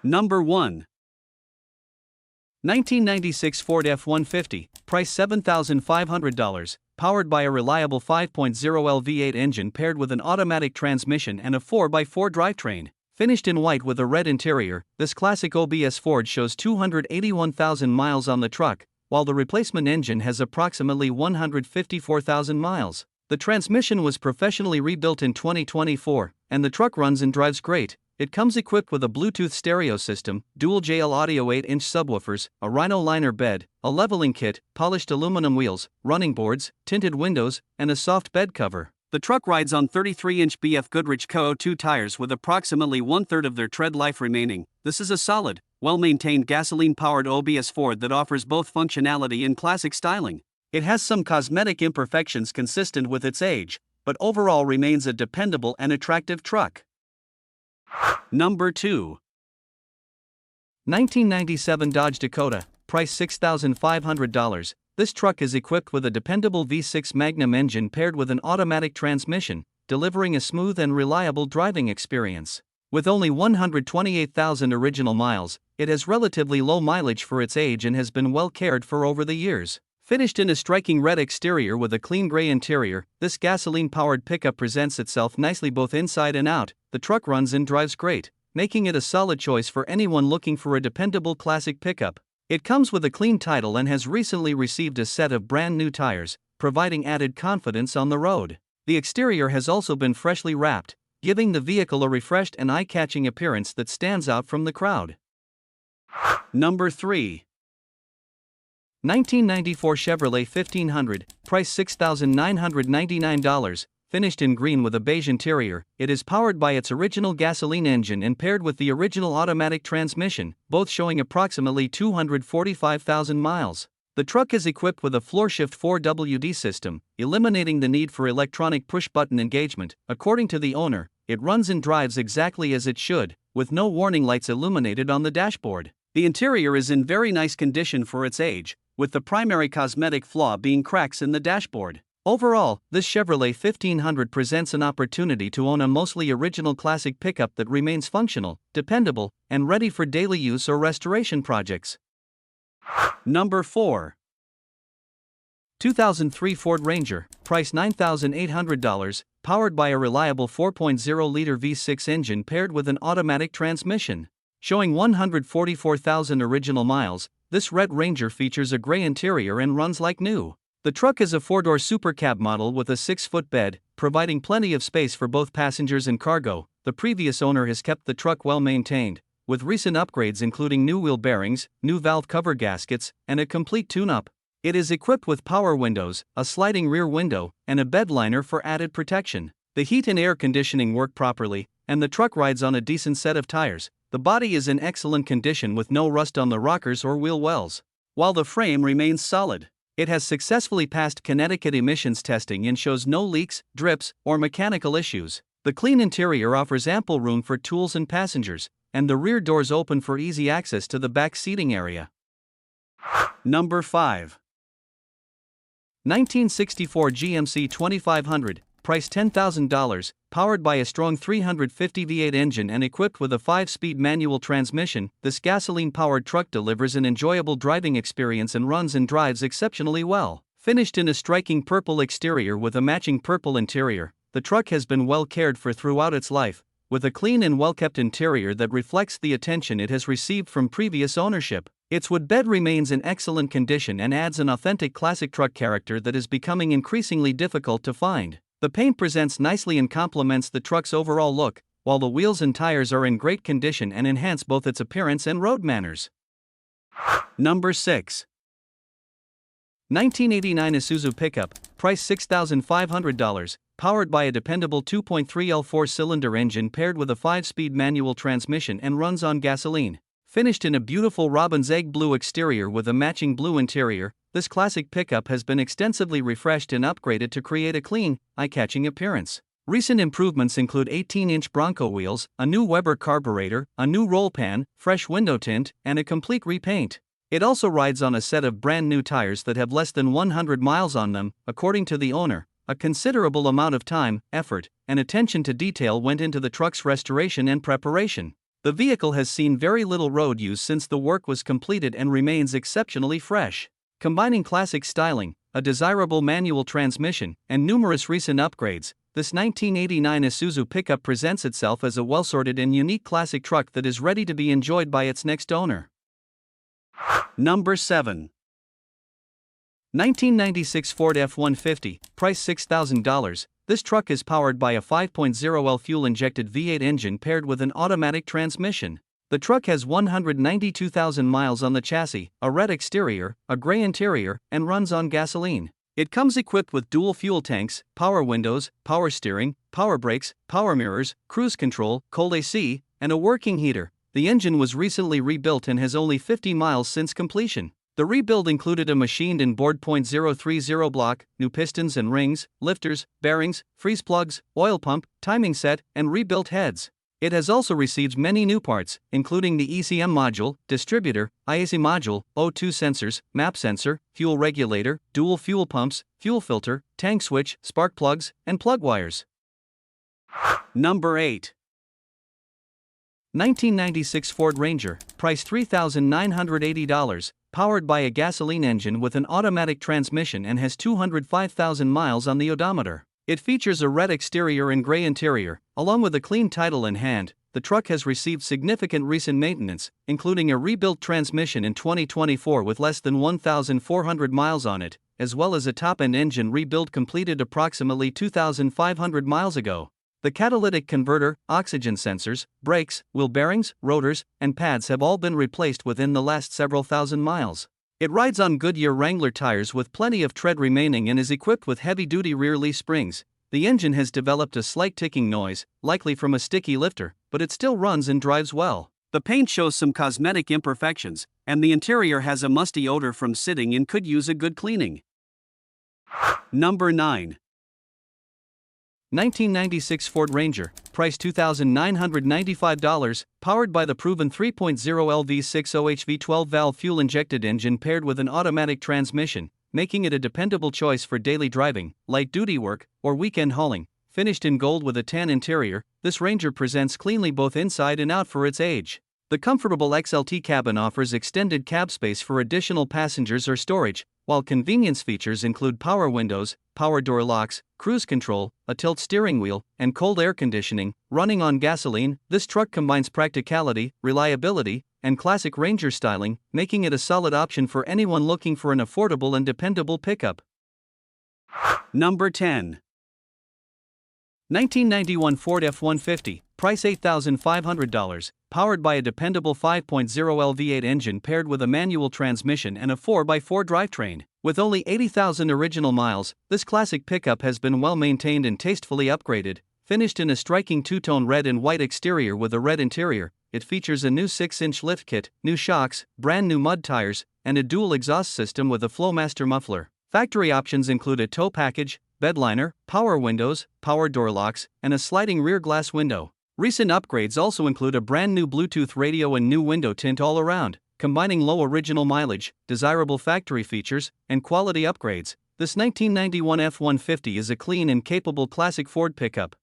Number 1. 1996 Ford F-150, price $7,500, powered by a reliable 5.0L V8 engine paired with an automatic transmission and a 4x4 drivetrain. Finished in white with a red interior, this classic OBS Ford shows 281,000 miles on the truck, while the replacement engine has approximately 154,000 miles. The transmission was professionally rebuilt in 2024, and the truck runs and drives great. It comes equipped with a Bluetooth stereo system, dual JL audio 8-inch subwoofers, a Rhino liner bed, a leveling kit, polished aluminum wheels, running boards, tinted windows, and a soft bed cover. The truck rides on 33-inch BF Goodrich CO2 tires with approximately one-third of their tread life remaining. This is a solid, well-maintained gasoline-powered OBS Ford that offers both functionality and classic styling. It has some cosmetic imperfections consistent with its age, but overall remains a dependable and attractive truck. Number 2. 1997 Dodge Dakota, price $6,500. This truck is equipped with a dependable V6 Magnum engine paired with an automatic transmission, delivering a smooth and reliable driving experience. With only 128,000 original miles, it has relatively low mileage for its age and has been well cared for over the years. Finished in a striking red exterior with a clean gray interior, this gasoline-powered pickup presents itself nicely both inside and out. The truck runs and drives great, making it a solid choice for anyone looking for a dependable classic pickup. It comes with a clean title and has recently received a set of brand new tires, providing added confidence on the road. The exterior has also been freshly wrapped, giving the vehicle a refreshed and eye-catching appearance that stands out from the crowd. Number 3. 1994 Chevrolet 1500, price $6,999, finished in green with a beige interior. It is powered by its original gasoline engine and paired with the original automatic transmission, both showing approximately 245,000 miles. The truck is equipped with a floor-shift 4WD system, eliminating the need for electronic push-button engagement. According to the owner, it runs and drives exactly as it should, with no warning lights illuminated on the dashboard. The interior is in very nice condition for its age, with the primary cosmetic flaw being cracks in the dashboard. Overall, this Chevrolet 1500 presents an opportunity to own a mostly original classic pickup that remains functional, dependable, and ready for daily use or restoration projects. Number 4. 2003 Ford Ranger, price $9,800, powered by a reliable 4.0-liter V6 engine paired with an automatic transmission. Showing 144,000 original miles, this Red Ranger features a gray interior and runs like new. The truck is a 4-door supercab model with a 6-foot bed, providing plenty of space for both passengers and cargo. The previous owner has kept the truck well maintained, with recent upgrades including new wheel bearings, new valve cover gaskets, and a complete tune-up. It is equipped with power windows, a sliding rear window, and a bed liner for added protection. The heat and air conditioning work properly, and the truck rides on a decent set of tires. The body is in excellent condition with no rust on the rockers or wheel wells, while the frame remains solid. It has successfully passed Connecticut emissions testing and shows no leaks, drips, or mechanical issues. The clean interior offers ample room for tools and passengers, and the rear doors open for easy access to the back seating area. Number 5. 1964 GMC 2500, price $10,000, powered by a strong 350 V8 engine and equipped with a 5-speed manual transmission. This gasoline-powered truck delivers an enjoyable driving experience and runs and drives exceptionally well. Finished in a striking purple exterior with a matching purple interior, the truck has been well cared for throughout its life, with a clean and well-kept interior that reflects the attention it has received from previous ownership. Its wood bed remains in excellent condition and adds an authentic classic truck character that is becoming increasingly difficult to find. The paint presents nicely and complements the truck's overall look, while the wheels and tires are in great condition and enhance both its appearance and road manners. Number 6. 1989 Isuzu pickup, price $6,500, powered by a dependable 2.3L 4-cylinder engine paired with a 5-speed manual transmission and runs on gasoline. Finished in a beautiful robin's egg blue exterior with a matching blue interior, this classic pickup has been extensively refreshed and upgraded to create a clean, eye-catching appearance. Recent improvements include 18-inch Bronco wheels, a new Weber carburetor, a new roll pan, fresh window tint, and a complete repaint. It also rides on a set of brand new tires that have less than 100 miles on them. According to the owner, a considerable amount of time, effort, and attention to detail went into the truck's restoration and preparation. The vehicle has seen very little road use since the work was completed and remains exceptionally fresh. Combining classic styling, a desirable manual transmission, and numerous recent upgrades, this 1989 Isuzu pickup presents itself as a well-sorted and unique classic truck that is ready to be enjoyed by its next owner. Number 7. 1996 Ford F-150, price $6,000. This truck is powered by a 5.0L fuel-injected V8 engine paired with an automatic transmission. The truck has 192,000 miles on the chassis, a red exterior, a gray interior, and runs on gasoline. It comes equipped with dual fuel tanks, power windows, power steering, power brakes, power mirrors, cruise control, cold AC, and a working heater. The engine was recently rebuilt and has only 50 miles since completion. The rebuild included a machined-in board .030 block, new pistons and rings, lifters, bearings, freeze plugs, oil pump, timing set, and rebuilt heads. It has also received many new parts, including the ECM module, distributor, IAC module, O2 sensors, map sensor, fuel regulator, dual fuel pumps, fuel filter, tank switch, spark plugs, and plug wires. Number 8. 1996 Ford Ranger, price $3,980, powered by a gasoline engine with an automatic transmission and has 205,000 miles on the odometer. It features a red exterior and gray interior, along with a clean title in hand. The truck has received significant recent maintenance, including a rebuilt transmission in 2024 with less than 1,400 miles on it, as well as a top-end engine rebuild completed approximately 2,500 miles ago. The catalytic converter, oxygen sensors, brakes, wheel bearings, rotors, and pads have all been replaced within the last several thousand miles. It rides on Goodyear Wrangler tires with plenty of tread remaining and is equipped with heavy-duty rear leaf springs. The engine has developed a slight ticking noise, likely from a sticky lifter, but it still runs and drives well. The paint shows some cosmetic imperfections, and the interior has a musty odor from sitting and could use a good cleaning. Number 9. 1996 Ford Ranger, price $2,995, powered by the proven 3.0L V6 OHV 12-valve fuel-injected engine paired with an automatic transmission, making it a dependable choice for daily driving, light-duty work, or weekend hauling. Finished in gold with a tan interior, this Ranger presents cleanly both inside and out for its age. The comfortable XLT cabin offers extended cab space for additional passengers or storage, while convenience features include power windows, power door locks, cruise control, a tilt steering wheel, and cold air conditioning. Running on gasoline, this truck combines practicality, reliability, and classic Ranger styling, making it a solid option for anyone looking for an affordable and dependable pickup. Number 10. 1991 Ford F-150, price $8,500, powered by a dependable 5.0L V8 engine paired with a manual transmission and a 4x4 drivetrain. With only 80,000 original miles, this classic pickup has been well maintained and tastefully upgraded. Finished in a striking two-tone red and white exterior with a red interior, it features a new 6-inch lift kit, new shocks, brand new mud tires, and a dual exhaust system with a Flowmaster muffler. Factory options include a tow package, bedliner, power windows, power door locks, and a sliding rear glass window. Recent upgrades also include a brand new Bluetooth radio and new window tint all around. Combining low original mileage, desirable factory features, and quality upgrades, this 1991 F-150 is a clean and capable classic Ford pickup.